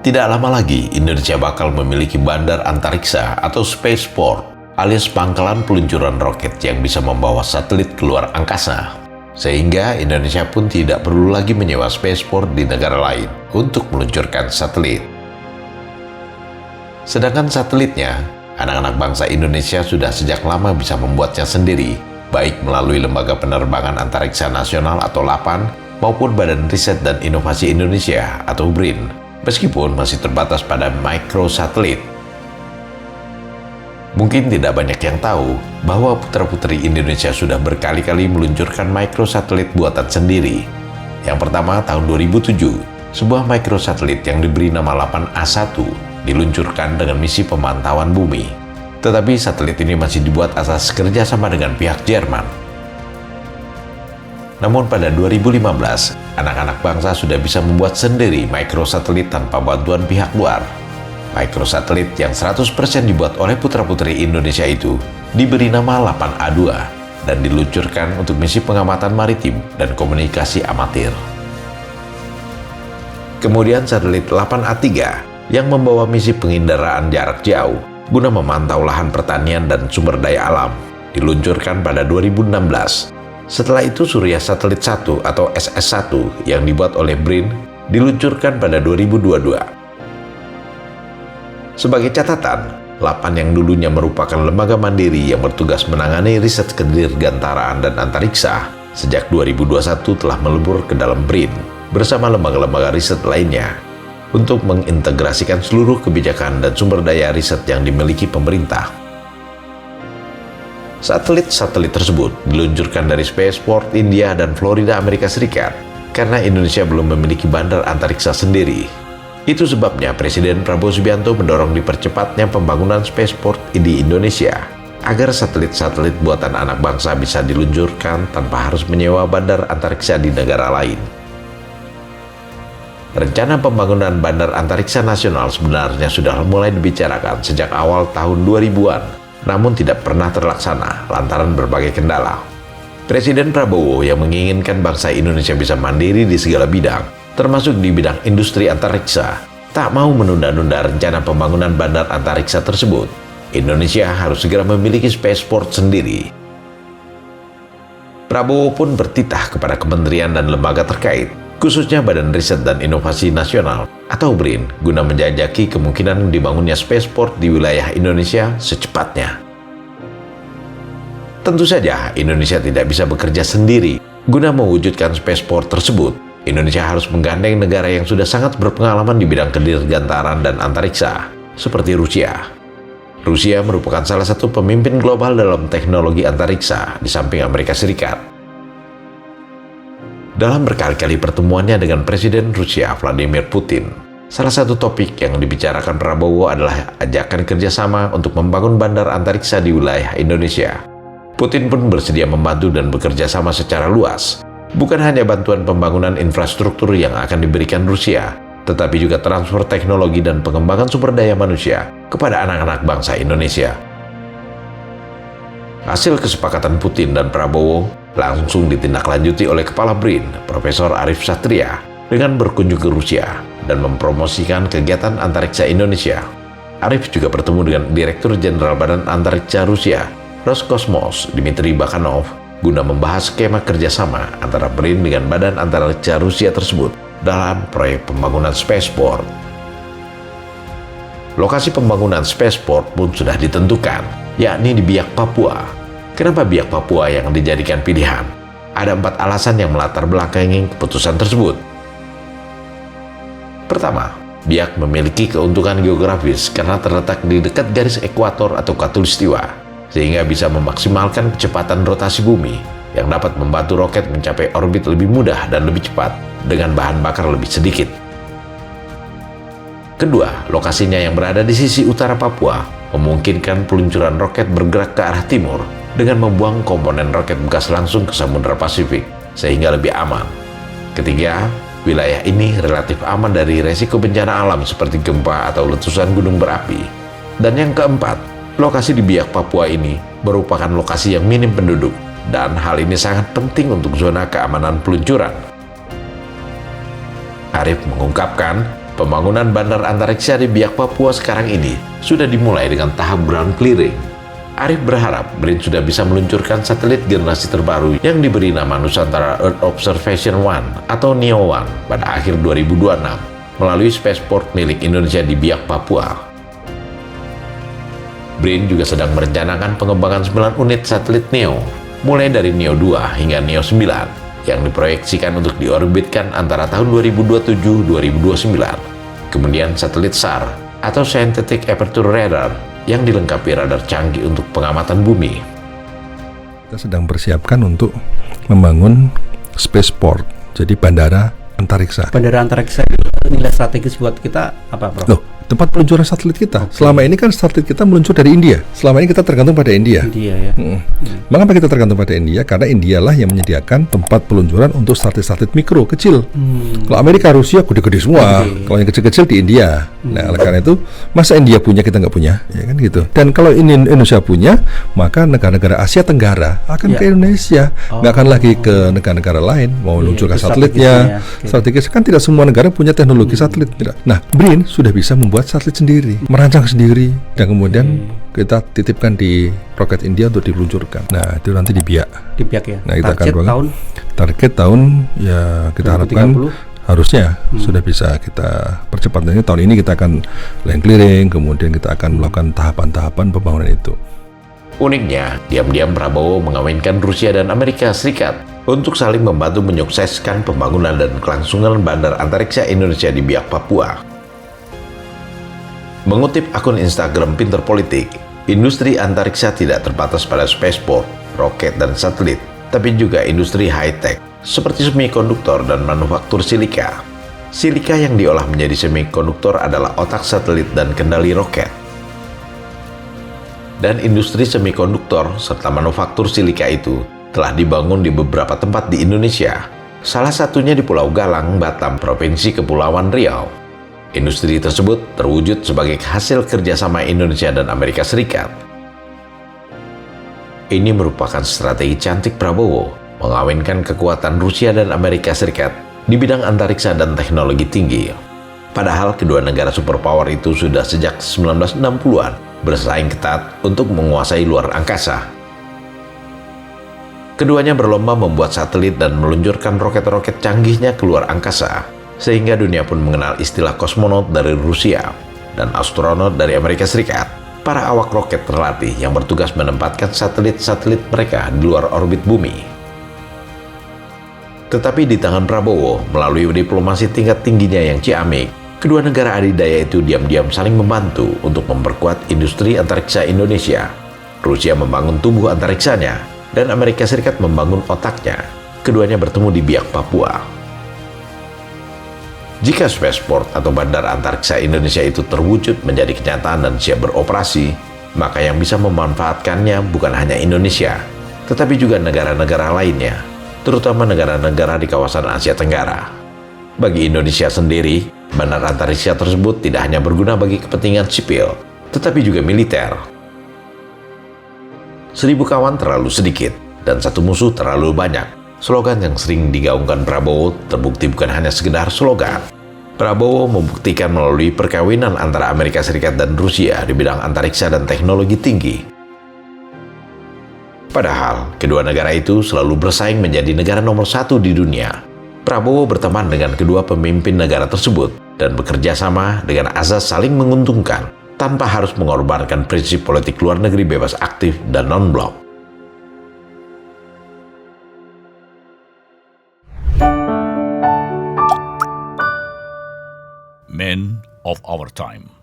Tidak lama lagi, Indonesia bakal memiliki bandar antariksa atau spaceport, alias pangkalan peluncuran roket yang bisa membawa satelit keluar angkasa. Sehingga Indonesia pun tidak perlu lagi menyewa spaceport di negara lain untuk meluncurkan satelit. Sedangkan satelitnya, anak-anak bangsa Indonesia sudah sejak lama bisa membuatnya sendiri, baik melalui Lembaga Penerbangan Antariksa Nasional atau LAPAN, maupun Badan Riset dan Inovasi Indonesia atau BRIN, meskipun masih terbatas pada microsatelit. Mungkin tidak banyak yang tahu bahwa putra-putri Indonesia sudah berkali-kali meluncurkan microsatelit buatan sendiri. Yang pertama tahun 2007, sebuah microsatelit yang diberi nama LAPAN-A1 diluncurkan dengan misi pemantauan bumi. Tetapi satelit ini masih dibuat atas kerjasama dengan pihak Jerman. Namun pada 2015, anak-anak bangsa sudah bisa membuat sendiri microsatelit tanpa bantuan pihak luar. Microsatelit yang 100% dibuat oleh putra-putri Indonesia itu diberi nama LAPAN-A2 dan diluncurkan untuk misi pengamatan maritim dan komunikasi amatir. Kemudian satelit LAPAN-A3 yang membawa misi penginderaan jarak jauh guna memantau lahan pertanian dan sumber daya alam diluncurkan pada 2016. Setelah itu Surya Satelit 1 atau SS1 yang dibuat oleh BRIN diluncurkan pada 2022. Sebagai catatan, LAPAN yang dulunya merupakan lembaga mandiri yang bertugas menangani riset kedirgantaraan dan antariksa, sejak 2021 telah melebur ke dalam BRIN bersama lembaga-lembaga riset lainnya untuk mengintegrasikan seluruh kebijakan dan sumber daya riset yang dimiliki pemerintah. Satelit-satelit tersebut diluncurkan dari Spaceport India dan Florida, Amerika Serikat, karena Indonesia belum memiliki bandar antariksa sendiri. Itu sebabnya Presiden Prabowo Subianto mendorong dipercepatnya pembangunan spaceport di Indonesia, agar satelit-satelit buatan anak bangsa bisa diluncurkan tanpa harus menyewa bandar antariksa di negara lain. Rencana pembangunan bandar antariksa nasional sebenarnya sudah mulai dibicarakan sejak awal tahun 2000-an, namun tidak pernah terlaksana lantaran berbagai kendala. Presiden Prabowo yang menginginkan bangsa Indonesia bisa mandiri di segala bidang, termasuk di bidang industri antariksa, tak mau menunda-nunda rencana pembangunan bandar antariksa tersebut. Indonesia harus segera memiliki spaceport sendiri. Prabowo pun bertitah kepada kementerian dan lembaga terkait, khususnya Badan Riset dan Inovasi Nasional atau BRIN, guna menjajaki kemungkinan dibangunnya spaceport di wilayah Indonesia secepatnya. Tentu saja Indonesia tidak bisa bekerja sendiri guna mewujudkan spaceport tersebut. Indonesia harus menggandeng negara yang sudah sangat berpengalaman di bidang kedirgantaran dan antariksa, seperti Rusia. Rusia merupakan salah satu pemimpin global dalam teknologi antariksa di samping Amerika Serikat. Dalam berkali-kali pertemuannya dengan Presiden Rusia Vladimir Putin, salah satu topik yang dibicarakan Prabowo adalah ajakan kerjasama untuk membangun bandar antariksa di wilayah Indonesia. Putin pun bersedia membantu dan bekerja sama secara luas. Bukan hanya bantuan pembangunan infrastruktur yang akan diberikan Rusia, tetapi juga transfer teknologi dan pengembangan sumber daya manusia kepada anak-anak bangsa Indonesia. Hasil kesepakatan Putin dan Prabowo langsung ditindaklanjuti oleh Kepala BRIN, Profesor Arif Satria, dengan berkunjung ke Rusia dan mempromosikan kegiatan antariksa Indonesia. Arif juga bertemu dengan Direktur Jenderal Badan Antariksa Rusia, Roskosmos, Dmitry Bakhanov, guna membahas skema kerjasama antara BRIN dengan Badan Antariksa Rusia tersebut dalam proyek pembangunan spaceport. Lokasi pembangunan spaceport pun sudah ditentukan, yakni di Biak, Papua. Kenapa Biak, Papua yang dijadikan pilihan? Ada 4 alasan yang melatar belakangi keputusan tersebut. Pertama, Biak memiliki keuntungan geografis karena terletak di dekat garis ekuator atau khatulistiwa, sehingga bisa memaksimalkan kecepatan rotasi bumi yang dapat membantu roket mencapai orbit lebih mudah dan lebih cepat dengan bahan bakar lebih sedikit. Kedua, lokasinya yang berada di sisi utara Papua memungkinkan peluncuran roket bergerak ke arah timur dengan membuang komponen roket bekas langsung ke Samudra Pasifik, sehingga lebih aman. Ketiga, wilayah ini relatif aman dari resiko bencana alam seperti gempa atau letusan gunung berapi. Dan yang keempat, lokasi di Biak, Papua ini merupakan lokasi yang minim penduduk, dan hal ini sangat penting untuk zona keamanan peluncuran. Arif mengungkapkan, Pembangunan bandar antariksa di Biak Papua sekarang ini sudah dimulai dengan tahap ground clearing. Arif berharap BRIN sudah bisa meluncurkan satelit generasi terbaru yang diberi nama Nusantara Earth Observation One atau NEO-1 pada akhir 2026 melalui spaceport milik Indonesia di Biak Papua. BRIN juga sedang merencanakan pengembangan 9 unit satelit NEO, mulai dari NEO 2 hingga NEO 9, yang diproyeksikan untuk diorbitkan antara tahun 2027-2029. Kemudian satelit SAR, atau Synthetic Aperture Radar, yang dilengkapi radar canggih untuk pengamatan bumi. Kita sedang persiapkan untuk membangun spaceport, jadi bandara antariksa. Bandara antariksa itu nilai strategis buat kita apa, Prof? Loh, tempat peluncuran satelit kita. Okay. Selama ini kan satelit kita meluncur dari India. Selama ini kita tergantung pada India. Ya. Mengapa kita tergantung pada India? Karena Indialah yang menyediakan tempat peluncuran untuk satelit-satelit mikro, kecil. Kalau Amerika, Rusia, gede-gede semua. Kalau yang kecil-kecil di India. Nah, oleh karena itu, masa India punya, kita nggak punya? Ya kan gitu. Dan kalau ini Indonesia punya, maka negara-negara Asia Tenggara akan ke Indonesia. Nggak akan lagi ke negara-negara lain. Mau luncurkan satelitnya. Strategis kan tidak semua negara punya teknologi satelit. Tidak. Nah, BRIN sudah bisa membuat satelit sendiri, merancang sendiri, dan kemudian kita titipkan di roket India untuk diluncurkan. Nah, itu nanti di Biak. Di Biak ya. Nah, kita target akan tahun? Target tahun ya kita 2030. Harapkan harusnya sudah bisa kita percepat. Ini tahun ini kita akan land clearing, kemudian kita akan melakukan tahapan-tahapan pembangunan itu. Uniknya, diam-diam Prabowo mengawinkan Rusia dan Amerika Serikat untuk saling membantu menyukseskan pembangunan dan kelangsungan bandar antariksa Indonesia di Biak Papua. Mengutip akun Instagram Pinter Politik, industri antariksa tidak terbatas pada spaceport, roket, dan satelit, tapi juga industri high-tech seperti semikonduktor dan manufaktur silika. Silika yang diolah menjadi semikonduktor adalah otak satelit dan kendali roket. Dan industri semikonduktor serta manufaktur silika itu telah dibangun di beberapa tempat di Indonesia, salah satunya di Pulau Galang, Batam, Provinsi Kepulauan Riau. Industri tersebut terwujud sebagai hasil kerjasama Indonesia dan Amerika Serikat. Ini merupakan strategi cantik Prabowo, mengawinkan kekuatan Rusia dan Amerika Serikat di bidang antariksa dan teknologi tinggi. Padahal kedua negara superpower itu sudah sejak 1960-an bersaing ketat untuk menguasai luar angkasa. Keduanya berlomba membuat satelit dan meluncurkan roket-roket canggihnya ke luar angkasa, sehingga dunia pun mengenal istilah kosmonot dari Rusia dan astronot dari Amerika Serikat, para awak roket terlatih yang bertugas menempatkan satelit-satelit mereka di luar orbit bumi. Tetapi di tangan Prabowo, melalui diplomasi tingkat tingginya yang ciamik, kedua negara adidaya itu diam-diam saling membantu untuk memperkuat industri antariksa Indonesia. Rusia membangun tubuh antariksanya, dan Amerika Serikat membangun otaknya. Keduanya bertemu di Biak Papua. Jika spaceport atau bandar antariksa Indonesia itu terwujud menjadi kenyataan dan siap beroperasi, maka yang bisa memanfaatkannya bukan hanya Indonesia, tetapi juga negara-negara lainnya, terutama negara-negara di kawasan Asia Tenggara. Bagi Indonesia sendiri, bandar antariksa tersebut tidak hanya berguna bagi kepentingan sipil, tetapi juga militer. 1000 kawan terlalu sedikit, dan satu musuh terlalu banyak. Slogan yang sering digaungkan Prabowo terbukti bukan hanya sekedar slogan. Prabowo membuktikan melalui perkawinan antara Amerika Serikat dan Rusia di bidang antariksa dan teknologi tinggi. Padahal, kedua negara itu selalu bersaing menjadi negara nomor 1 di dunia. Prabowo berteman dengan kedua pemimpin negara tersebut dan bekerja sama dengan azas saling menguntungkan tanpa harus mengorbankan prinsip politik luar negeri bebas aktif dan non-blok. Men of our time.